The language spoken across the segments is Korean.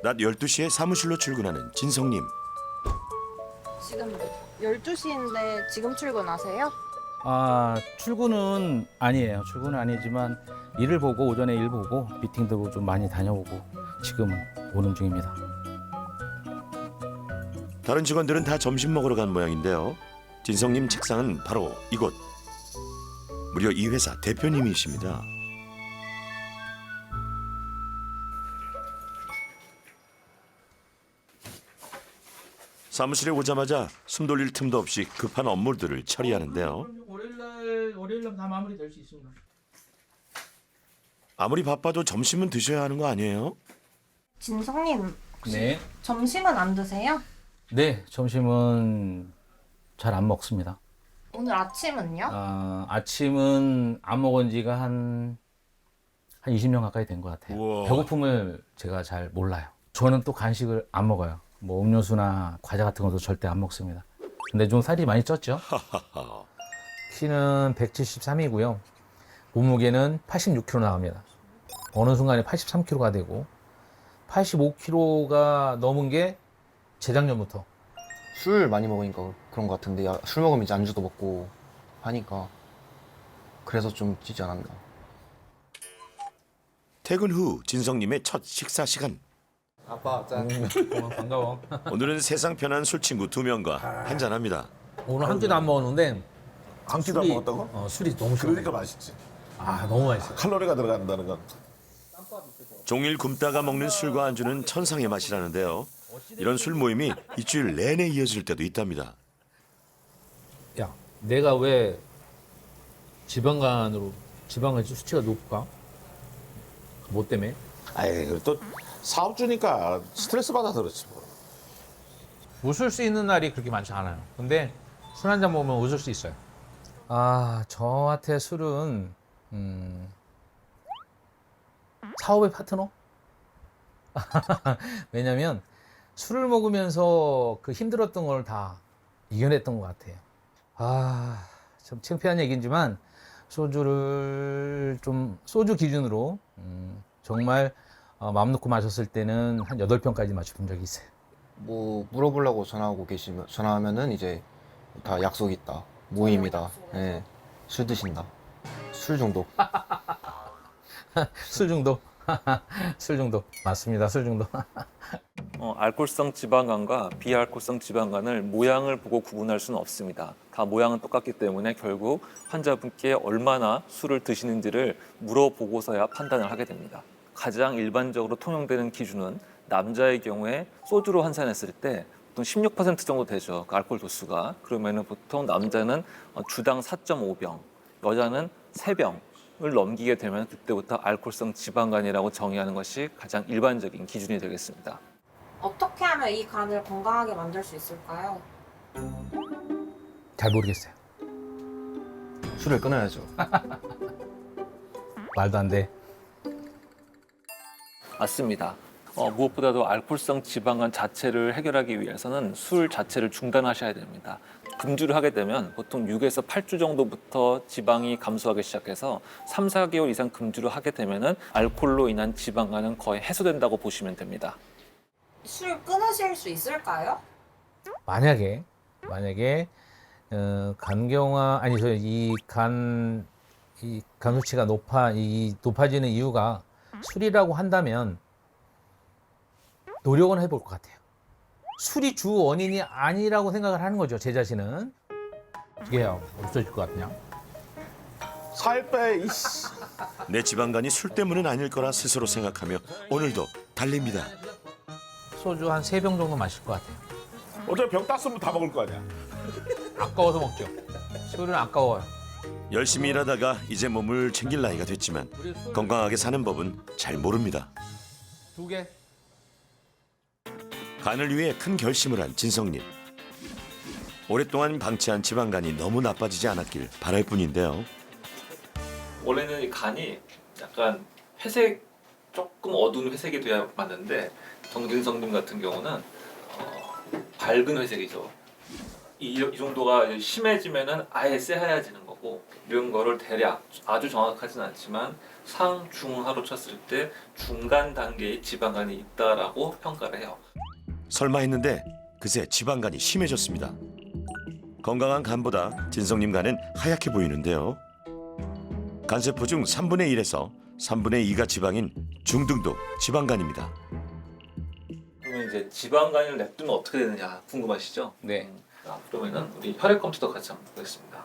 낮 12시에 사무실로 출근하는 진성님. 지금 12시인데 지금 출근하세요? 출근은 아니에요. 출근은 아니지만 일을 보고 오전에 일 보고 미팅도 좀 많이 다녀오고 지금은 오는 중입니다. 다른 직원들은 다 점심 먹으러 간 모양인데요. 진성님 책상은 바로 이곳. 무려 이 회사 대표님이십니다. 사무실에 오자마자 숨 돌릴 틈도 없이 급한 업무들을 처리하는데요. 월요일날 다 마무리될 수 있습니다. 아무리 바빠도 점심은 드셔야 하는 거 아니에요? 진성님, 네. 점심은 안 드세요? 네, 점심은 잘 안 먹습니다. 오늘 아침은요? 아침은 안 먹은 지가 한 20년 가까이 된 것 같아요. 우와. 배고픔을 제가 잘 몰라요. 저는 또 간식을 안 먹어요. 뭐 음료수나 과자 같은 것도 절대 안 먹습니다. 근데 좀 살이 많이 쪘죠? 키는 173이고요. 몸무게는 86kg 나갑니다. 어느 순간에 83kg가 되고 85kg가 넘은 게 재작년부터. 술 많이 먹으니까 그런 것 같은데 술 먹으면 이제 안주도 먹고 하니까 그래서 좀 찌지 않았나. 퇴근 후 진성님의 첫 식사 시간. 아빠 짠. 반가워. 오늘은 세상 편한 술 친구 2명과 한잔합니다. 오늘 한 끼도 안 먹었는데 한 끼도 안 먹었다고? 술이 너무 싫어. 그러니까 맛있지. 너무 맛있어. 칼로리가 들어간다는 건. 종일 굶다가 먹는 술과 안주는 천상의 맛이라는데요. 이런 술 모임이 일주일 내내 이어질 때도 있답니다. 야, 내가 왜 지방간 수치가 높을까? 뭐 때문에? 아이, 또 사업주니까 스트레스 받아서 그렇지 뭐. 웃을 수 있는 날이 그렇게 많지 않아요. 근데 술 한 잔 먹으면 웃을 수 있어요. 저한테 술은 사업의 파트너? 왜냐면 술을 먹으면서 그 힘들었던 걸 다 이겨냈던 것 같아요. 좀 창피한 얘기지만 소주 기준으로 정말 마음 놓고 마셨을 때는 한 8병까지 마셔본 적이 있어요. 뭐 물어보려고 전화하면은 이제 다 약속 있다, 모임이다, 예, 술 드신다, 술 중독. 술 중독. 술 중독. 맞습니다. 술 중독. 알코올성 지방간과 비알코올성 지방간을 모양을 보고 구분할 수는 없습니다. 다 모양은 똑같기 때문에 결국 환자분께 얼마나 술을 드시는지를 물어보고서야 판단을 하게 됩니다. 가장 일반적으로 통용되는 기준은 남자의 경우에 소주로 환산했을 때 보통 16% 정도 되죠. 그 알코올 도수가. 그러면은 보통 남자는 주당 4.5병, 여자는 3병을 넘기게 되면 그때부터 알코올성 지방간이라고 정의하는 것이 가장 일반적인 기준이 되겠습니다. 어떻게 하면 이 간을 건강하게 만들 수 있을까요? 잘 모르겠어요. 술을 끊어야죠. 말도 안 돼. 맞습니다. 무엇보다도 알코올성 지방간 자체를 해결하기 위해서는 술 자체를 중단하셔야 됩니다. 금주를 하게 되면 보통 6에서 8주 정도부터 지방이 감소하기 시작해서 3, 4개월 이상 금주를 하게 되면은 알코올로 인한 지방간은 거의 해소된다고 보시면 됩니다. 술 끊으실 수 있을까요? 만약에 간경화 이간 수치가 높아지는 이유가 술이라고 한다면 노력은 해볼 것 같아요. 술이 주 원인이 아니라고 생각을 하는 거죠. 제 자신은. 어떻게 해요? 없어질 것 같냐? 살 빼, 이씨. 내 지방간이 술 때문은 아닐 거라 스스로 생각하며 오늘도 달립니다. 소주 한 3병 정도 마실 것 같아요. 어차피 병 땄으면 다 먹을 거 아니야. 아까워서 먹죠. 술은 아까워요. 열심히 일하다가 이제 몸을 챙길 나이가 됐지만 건강하게 사는 법은 잘 모릅니다. 2개. 간을 위해 큰 결심을 한 진성님. 오랫동안 방치한 지방간이 너무 나빠지지 않았길 바랄 뿐인데요. 원래는 이 간이 약간 회색, 조금 어두운 회색이 돼야 맞는데 정진성님 같은 경우는 밝은 회색이죠. 이 정도가 심해지면은 아예 새하얘지는 거고 거고 이런 거를 대략 아주 정확하진 않지만 상중하로 쳤을 때 중간 단계의 지방간이 있다라고 평가를 해요. 설마 했는데 그새 지방간이 심해졌습니다. 건강한 간보다 진성님 간은 하얗게 보이는데요. 간세포 중 3분의 1에서 3분의 2가 지방인 중등도 지방간입니다. 그러면 이제 지방간을 냅두면 어떻게 되느냐 궁금하시죠? 네. 그러면은 우리 혈액 검사도 같이 한번 보겠습니다.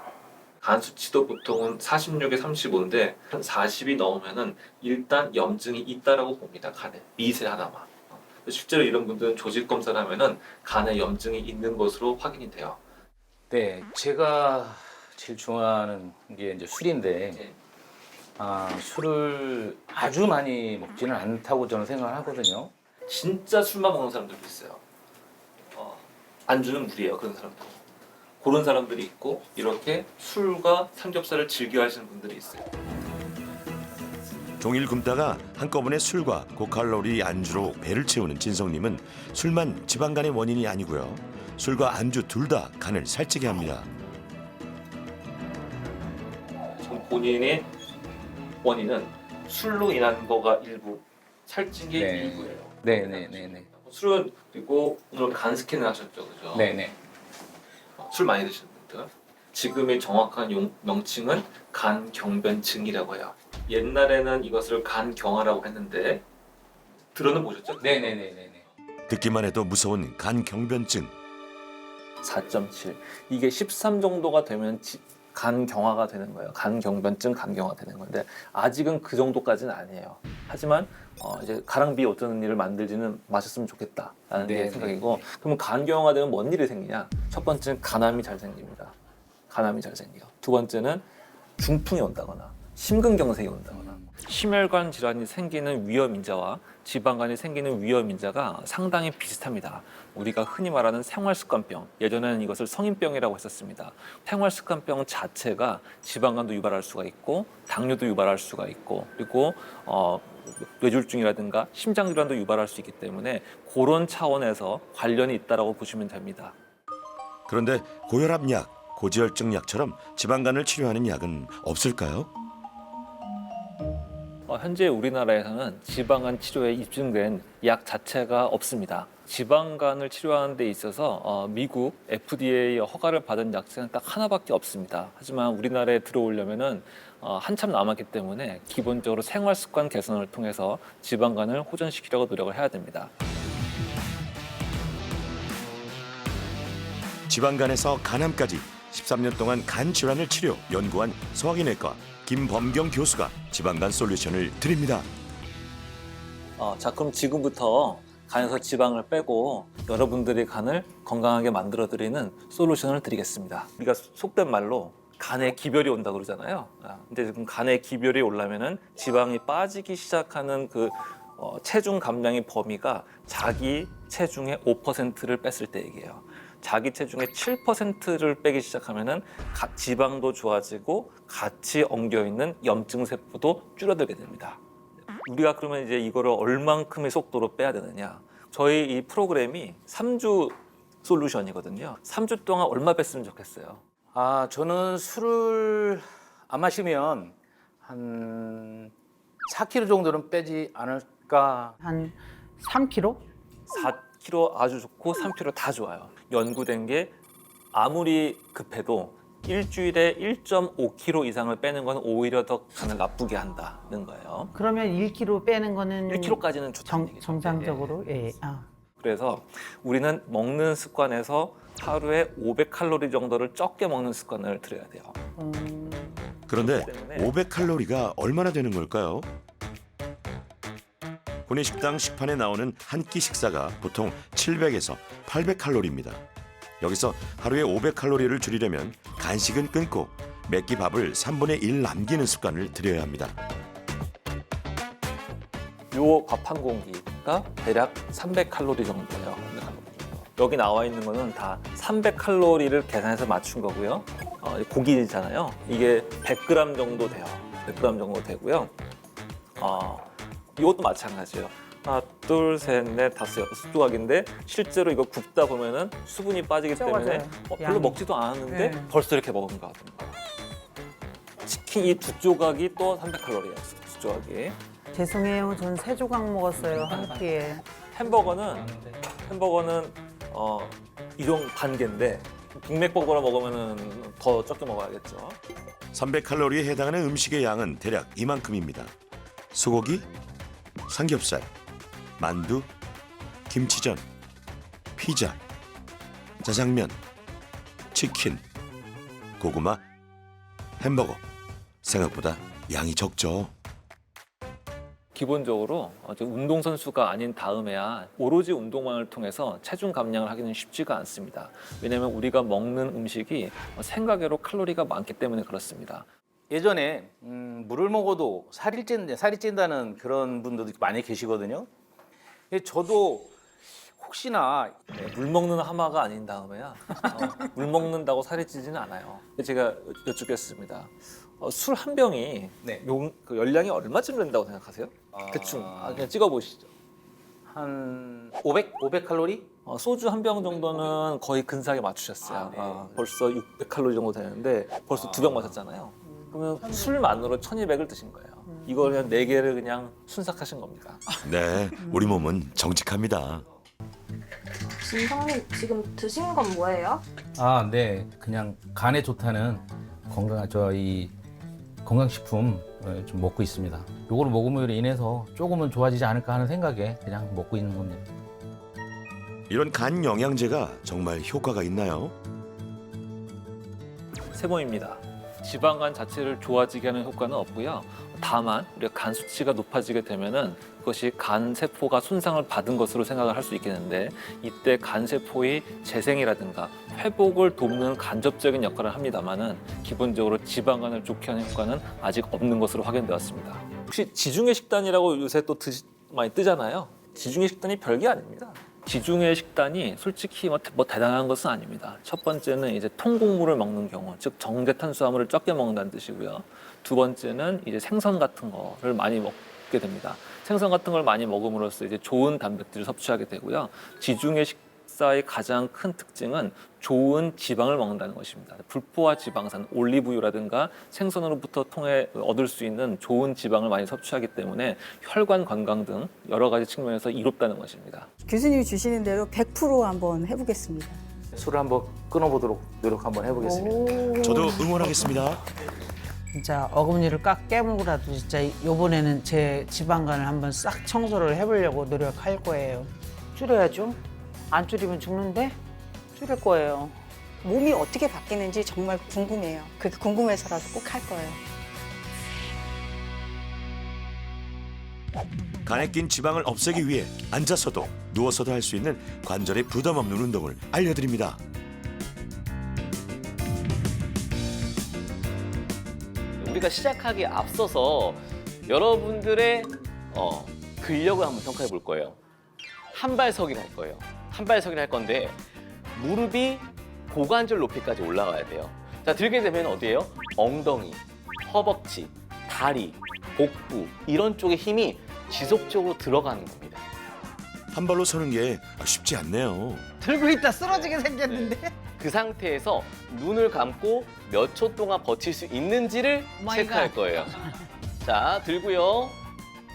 간 수치도 보통은 46에 35인데 40이 넘으면은 일단 염증이 있다라고 봅니다. 간에 미세하나마. 실제로 이런 분들은 조직 검사를 하면은 간에 염증이 있는 것으로 확인이 돼요. 네, 제가 제일 좋아하는 게 이제 술인데 네. 술을 아주 많이 먹지는 않다고 저는 생각을 하거든요. 진짜 술만 먹는 사람들도 있어요. 안주는 물이에요. 그런 사람들. 그런 사람들이 있고 이렇게 술과 삼겹살을 즐겨 하시는 분들이 있어요. 종일 굶다가 한꺼번에 술과 고칼로리 안주로 배를 채우는 진성님은 술만 지방간의 원인이 아니고요. 술과 안주 둘 다 간을 살찌게 합니다. 지금 본인의 원인은 술로 인한 거가 일부, 살찐 게 네. 일부예요. 네네네네. 술은 그리고 오늘 간 스캔을 하셨죠, 그죠? 네네. 술 많이 드시는 분들. 지금의 정확한 명칭은 간경변증이라고 해요. 옛날에는 이것을 간경화라고 했는데 들어는 보셨죠? 네네네네네. 듣기만 해도 무서운 간경변증. 4.7. 이게 13 정도가 되면 간경화가 되는 거예요. 간경변증, 간경화 되는 건데 아직은 그 정도까지는 아니에요. 하지만 이제 가랑비에 어쩌는 일을 만들지는 마셨으면 좋겠다라는 게 생각이고 그러면 간경화가 되면 뭔 일이 생기냐? 첫 번째는 간암이 잘 생깁니다. 간암이 잘 생겨요. 두 번째는 중풍이 온다거나 심근경색이 온다거나 심혈관 질환이 생기는 위험 인자와 지방간이 생기는 위험 인자가 상당히 비슷합니다. 우리가 흔히 말하는 생활습관병, 예전에는 이것을 성인병이라고 했었습니다. 생활습관병 자체가 지방간도 유발할 수가 있고 당뇨도 유발할 수가 있고 그리고 뇌졸중이라든가 심장질환도 유발할 수 있기 때문에 그런 차원에서 관련이 있다고 보시면 됩니다. 그런데 고혈압 약, 고지혈증 약처럼 지방간을 치료하는 약은 없을까요? 현재 우리나라에서는 지방간 치료에 입증된 약 자체가 없습니다. 지방간을 치료하는 데 있어서 미국 FDA 허가를 받은 약제는 딱 하나밖에 없습니다. 하지만 우리나라에 들어오려면은 한참 남았기 때문에 기본적으로 생활 습관 개선을 통해서 지방간을 호전시키려고 노력을 해야 됩니다. 지방간에서 간암까지 13년 동안 간 질환을 치료, 연구한 소화기내과 김범경 교수가 지방간 솔루션을 드립니다. 자, 그럼 지금부터 간에서 지방을 빼고 여러분들의 간을 건강하게 만들어드리는 솔루션을 드리겠습니다. 우리가 속된 말로 간에 기별이 온다 그러잖아요. 근데 지금 간에 기별이 오려면은 지방이 빠지기 시작하는 그 체중 감량의 범위가 자기 체중의 5%를 뺐을 때 얘기예요. 자기 체중의 7%를 빼기 시작하면은 지방도 좋아지고 같이 엉겨 있는 염증 세포도 줄어들게 됩니다. 우리가 그러면 이제 이거를 얼만큼의 속도로 빼야 되느냐? 저희 이 프로그램이 3주 솔루션이거든요. 3주 동안 얼마 뺐으면 좋겠어요? 저는 술을 안 마시면 한 4kg 정도는 빼지 않을까. 한 3kg? 4kg 아주 좋고 3kg 다 좋아요. 연구된 게 아무리 급해도 일주일에 1.5kg 이상을 빼는 건 오히려 더 간을 나쁘게 한다는 거예요. 그러면 1kg 빼는 거는 1kg까지는 좋다는 얘기죠. 정상적으로? 네. 예. 그래서 우리는 먹는 습관에서 하루에 500칼로리 정도를 적게 먹는 습관을 들여야 돼요. 그런데 때문에 500칼로리가 얼마나 되는 걸까요? 구내식당 식판에 나오는 한 끼 식사가 보통 700에서 800칼로리입니다. 여기서 하루에 500칼로리를 줄이려면 간식은 끊고 몇 끼 밥을 3분의 1 남기는 습관을 들여야 합니다. 요 밥 한 공기가 대략 300칼로리 정도예요. 300칼로리 정도. 여기 나와 있는 거는 다 300칼로리를 계산해서 맞춘 거고요. 고기잖아요. 이게 100g 정도 돼요. 100g 정도 되고요. 이것도 마찬가지예요. 하나, 둘, 셋, 넷, 다섯, 여섯 조각인데 실제로 이거 굽다 보면은 수분이 빠지기 때문에 적어져요. 별로 양이. 먹지도 않았는데 네. 벌써 이렇게 먹은 거 같은 거예요. 치킨 이 두 조각이 또 300칼로리예요. 두 조각이. 죄송해요. 전 3조각 먹었어요. 한 끼에. 햄버거는 이종 반개인데 빅맥버거로 먹으면은 더 적게 먹어야겠죠. 300칼로리에 해당하는 음식의 양은 대략 이만큼입니다. 소고기, 삼겹살, 만두, 김치전, 피자, 짜장면, 치킨, 고구마, 햄버거. 생각보다 양이 적죠. 기본적으로 운동선수가 아닌 다음에야 오로지 운동만을 통해서 체중 감량을 하기는 쉽지가 않습니다. 왜냐하면 우리가 먹는 음식이 생각외로 칼로리가 많기 때문에 그렇습니다. 예전에 물을 먹어도 살이 찐다는 그런 분들도 많이 계시거든요. 저도 혹시나 물 먹는 하마가 아닌 다음에야 물 먹는다고 살이 찌지는 않아요. 제가 여쭙겠습니다. 술 한 병이 네. 그 열량이 얼마쯤 된다고 생각하세요? 대충 그냥 찍어보시죠. 한 500칼로리? 소주 한 병 정도는 거의 근사하게 맞추셨어요. 네. 벌써 600칼로리 정도 되는데 벌써 2병 마셨잖아요. 그러면 술만으로 1200을 드신 거예요. 이걸 그냥 4개를 그냥 순삭하신 겁니다. 네, 우리 몸은 정직합니다. 진성님 지금 드신 건 뭐예요? 아, 네. 그냥 간에 좋다는 건강식품 좀 먹고 있습니다. 요거를 먹음으로 인해서 조금은 좋아지지 않을까 하는 생각에 그냥 먹고 있는 겁니다. 이런 간 영양제가 정말 효과가 있나요? 세모입니다. 지방간 자체를 좋아지게 하는 효과는 없고요. 다만 우리가 간 수치가 높아지게 되면은 그것이 간 세포가 손상을 받은 것으로 생각을 할 수 있겠는데 이때 간 세포의 재생이라든가 회복을 돕는 간접적인 역할을 합니다만은 기본적으로 지방간을 좋게 하는 효과는 아직 없는 것으로 확인되었습니다. 혹시 지중해 식단이라고 요새 또 많이 뜨잖아요. 지중해 식단이 별게 아닙니다. 지중해 식단이 솔직히 뭐 대단한 것은 아닙니다. 첫 번째는 이제 통곡물을 먹는 경우, 즉 정제 탄수화물을 적게 먹는다는 뜻이고요. 두 번째는 이제 생선 같은 거를 많이 먹게 됩니다. 생선 같은 걸 많이 먹음으로써 이제 좋은 단백질을 섭취하게 되고요. 지중해 식사의 가장 큰 특징은 좋은 지방을 먹는다는 것입니다. 불포화 지방산, 올리브유라든가 생선으로부터 통해 얻을 수 있는 좋은 지방을 많이 섭취하기 때문에 혈관 건강 등 여러 가지 측면에서 이롭다는 것입니다. 교수님이 주시는 대로 100% 한번 해보겠습니다. 술을 한번 끊어보도록 노력 한번 해보겠습니다. 저도 응원하겠습니다. 진짜 어금니를 꽉 깨물고라도 진짜 이번에는 제 지방간을 한번 싹 청소를 해보려고 노력할 거예요. 줄여야죠. 안 줄이면 죽는데 줄일 거예요. 몸이 어떻게 바뀌는지 정말 궁금해요. 그게 궁금해서라도 꼭 할 거예요. 간에 낀 지방을 없애기 위해 앉아서도 누워서도 할 수 있는 관절에 부담 없는 운동을 알려드립니다. 우리가 시작하기에 앞서서 여러분들의 근력을 한번 평가해 볼 거예요. 한발서기를 할 거예요. 한발서기를 할 건데 무릎이 고관절 높이까지 올라가야 돼요. 자, 들게 되면 어디예요? 엉덩이, 허벅지, 다리, 복부 이런 쪽에 힘이 지속적으로 들어가는 겁니다. 한 발로 서는 게 쉽지 않네요. 들고 있다 쓰러지게 생겼는데. 그 상태에서 눈을 감고 몇 초 동안 버틸 수 있는지를 마이 체크할 갓. 거예요. 자, 들고요.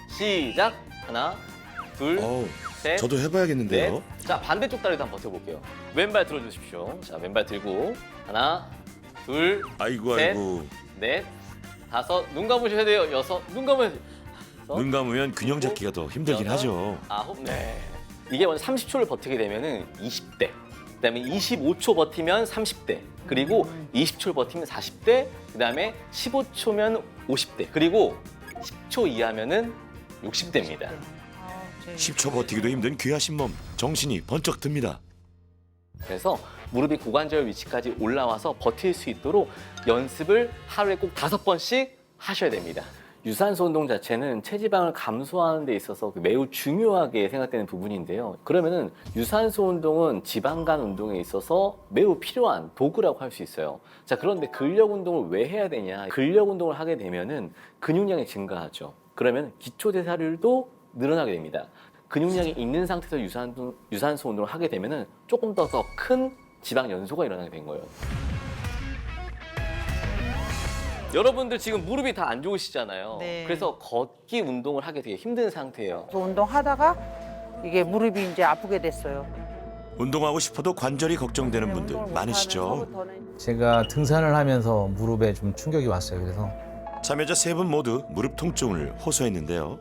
시작. 하나, 둘, 어우, 셋, 저도 해봐야겠는데요. 넷. 자, 반대쪽 다리도 한번 버텨볼게요. 왼발 들어주십시오. 자, 왼발 들고 하나, 둘, 아이고 셋. 아이고. 넷, 다섯. 눈 감으셔야 돼요. 여섯. 눈 감으셔야 돼요. 눈 감으면 균형 잡기가 더 힘들긴 여섯, 하죠. 아홉. 네. 이게 먼저 30초를 버티게 되면은 20대. 그다음에 25초 버티면 30대. 그리고 20초를 버티면 40대. 그다음에 15초면 50대. 그리고 10초 이하면은 60대입니다. 10초 버티기도 힘든 귀하신 몸, 정신이 번쩍 듭니다. 그래서 무릎이 고관절 위치까지 올라와서 버틸 수 있도록 연습을 하루에 꼭 5번씩 하셔야 됩니다. 유산소 운동 자체는 체지방을 감소하는 데 있어서 매우 중요하게 생각되는 부분인데요. 그러면은 유산소 운동은 지방간 운동에 있어서 매우 필요한 도구라고 할 수 있어요. 자, 그런데 근력 운동을 왜 해야 되냐? 근력 운동을 하게 되면은 근육량이 증가하죠. 그러면 기초 대사율도 늘어나게 됩니다. 근육량이 있는 상태에서 유산소 운동을 하게 되면은 조금 더 큰 지방 연소가 일어나게 된 거예요. 여러분들 지금 무릎이 다 안 좋으시잖아요. 네. 그래서 걷기 운동을 하기 되게 힘든 상태예요. 그 운동하다가 이게 무릎이 이제 아프게 됐어요. 운동하고 싶어도 관절이 걱정되는 분들 운동을 많으시죠. 못하면서부터는 제가 등산을 하면서 무릎에 좀 충격이 왔어요. 그래서 참여자 3분 모두 무릎 통증을 호소했는데요.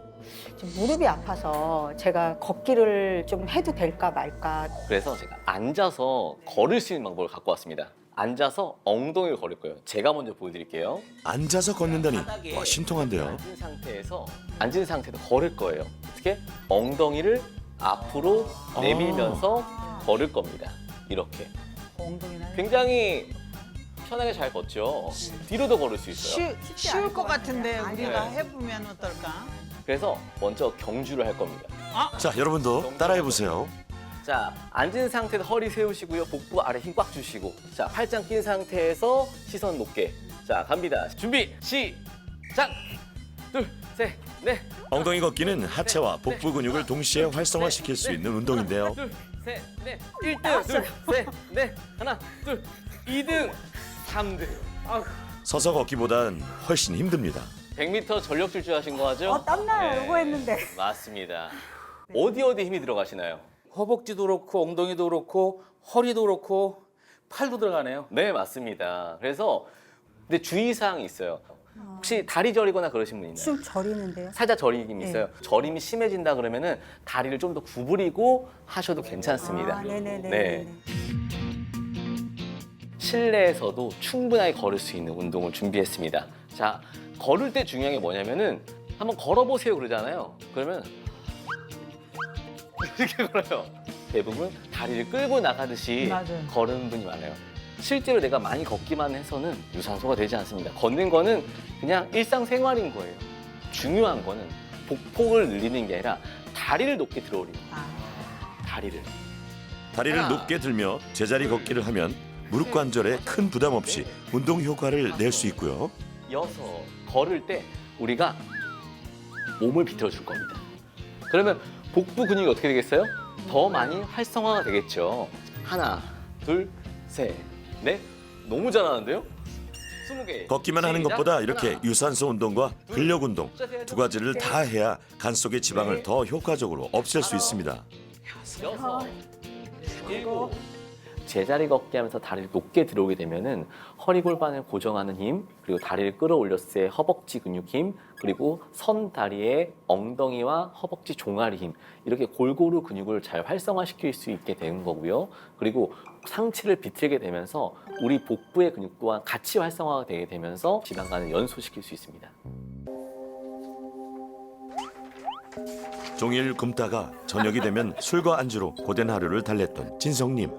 지금 무릎이 아파서 제가 걷기를 좀 해도 될까 말까. 그래서 제가 앉아서 걸을 수 있는 방법을 갖고 왔습니다. 앉아서 엉덩이를 걸을 거예요. 제가 먼저 보여드릴게요. 앉아서 걷는다니 와, 신통한데요. 앉은 상태에서 걸을 거예요. 어떻게? ong덩이를 앞으로 내밀면서 걸을 겁니다. 이렇게. 엉덩이나 굉장히 편하게 잘 걷죠. 뒤로도 걸을 수 있어요. 쉬울 것 같은데 우리가 네. 해보면 어떨까? 그래서 먼저 경주를 할 겁니다. 자, 여러분도 따라해 보세요. 자, 앉은 상태에서 허리 세우시고요. 복부 아래 힘 꽉 주시고. 자, 팔짱 낀 상태에서 시선 높게. 자, 갑니다. 준비, 시작! 둘, 셋, 넷. 엉덩이 걷기는 하체와 복부 근육을 동시에 활성화시킬 수 있는 운동인데요. 둘, 셋, 넷. 1등, 둘, 셋, 넷. 하나, 둘, 2등, 3등. 아우. 서서 걷기보단 훨씬 힘듭니다. 100m 전력 질주 하신 거 하죠? 땀나요. 네. 이거 했는데. 맞습니다. 어디 힘이 들어가시나요? 허벅지도 그렇고 엉덩이도 그렇고 허리도 그렇고 팔도 들어가네요. 네, 맞습니다. 그래서 근데 주의사항이 있어요. 혹시 다리 저리거나 그러신 분 있나요? 숨 저리는데요. 살짝 저림이 있어요. 저림이 심해진다 그러면은 다리를 좀 더 구부리고 하셔도 괜찮습니다. 아, 네네네. 네. 실내에서도 충분하게 걸을 수 있는 운동을 준비했습니다. 자, 걸을 때 중요한 게 뭐냐면은 한번 걸어보세요 그러잖아요. 그러면 이렇게 걸어요. 대부분 다리를 끌고 나가듯이 맞아요. 걸은 분이 많아요. 실제로 내가 많이 걷기만 해서는 유산소가 되지 않습니다. 걷는 거는 그냥 일상생활인 거예요. 중요한 거는 복폭을 늘리는 게 아니라 다리를 높게 들어 올리는 거예요. 다리를. 다리를 하나, 높게 들며 제자리 걷기를 하면 무릎 관절에 큰 부담 없이 운동 효과를 낼 수 있고요. 이어서 걸을 때 우리가 몸을 비틀어줄 겁니다. 그러면 복부 근육이 어떻게 되겠어요? 더 많이 활성화가 되겠죠. 하나, 둘, 셋, 넷. 너무 잘하는데요? 20개. 걷기만 하는 시작. 것보다 이렇게 하나, 유산소 운동과 근력 운동 두 가지를 다 해야 간 속의 지방을 더 효과적으로 없앨 수 있습니다. 여섯, 일곱. 제자리 걷기 하면서 다리를 높게 들어오게 되면은 허리 골반을 고정하는 힘, 그리고 다리를 끌어올렸을 때 허벅지 근육 힘, 그리고 선 다리의 엉덩이와 허벅지 종아리 힘, 이렇게 골고루 근육을 잘 활성화시킬 수 있게 되는 거고요. 그리고 상체를 비틀게 되면서 우리 복부의 근육 또한 같이 활성화가 되게 되면서 지방간을 연소시킬 수 있습니다. 종일 굶다가 저녁이 되면 술과 안주로 고된 하루를 달랬던 진성님.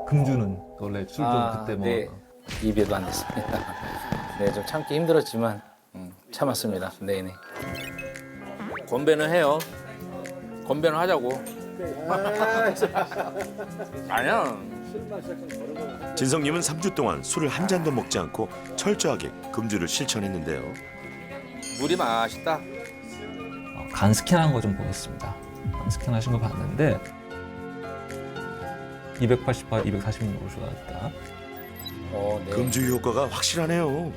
금주는 원래 술 좀 그때 뭐 네. 입에도 안 됐습니다. 네, 좀 참기 힘들었지만 참았습니다. 네네. 건배는 해요. 건배는 하자고. 아니야. 진성님은 3주 동안 술을 한 잔도 먹지 않고 철저하게 금주를 실천했는데요. 물이 맛있다. 간 스캔한 거 좀 보겠습니다. 간 스캔하신 거 봤는데 288, 246으로 좋아졌다. 네. 금주 효과가 확실하네요.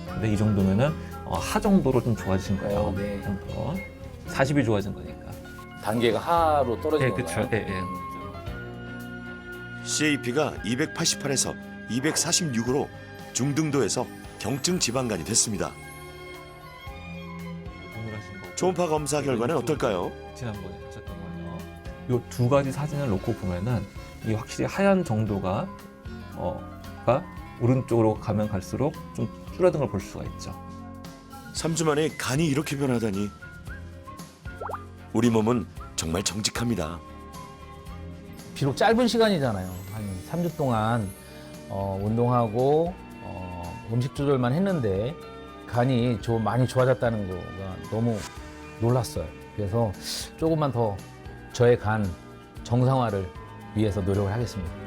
근데 이 정도면은 하 정도로 좀 좋아진 거예요. 네. 좀 더. 40이 좋아진 거니까. 단계가 하로 떨어진 네, 건가요? 그렇죠. 예, 예. CAP가 288에서 246으로 중등도에서 경증 지방간이 됐습니다. 동일하신 거. 초음파 검사 결과는 어떨까요? 지난번에 하셨던 거요. 이 두 가지 사진을 놓고 보면은 이 확실히 하얀 정도가 가 오른쪽으로 가면 갈수록 좀 줄어든 걸 볼 수가 있죠. 3주 만에 간이 이렇게 변하다니. 우리 몸은 정말 정직합니다. 비록 짧은 시간이잖아요. 한 3주 동안 운동하고 음식 조절만 했는데 간이 많이 좋아졌다는 거가 너무 놀랐어요. 그래서 조금만 더 저의 간 정상화를 위해서 노력을 하겠습니다.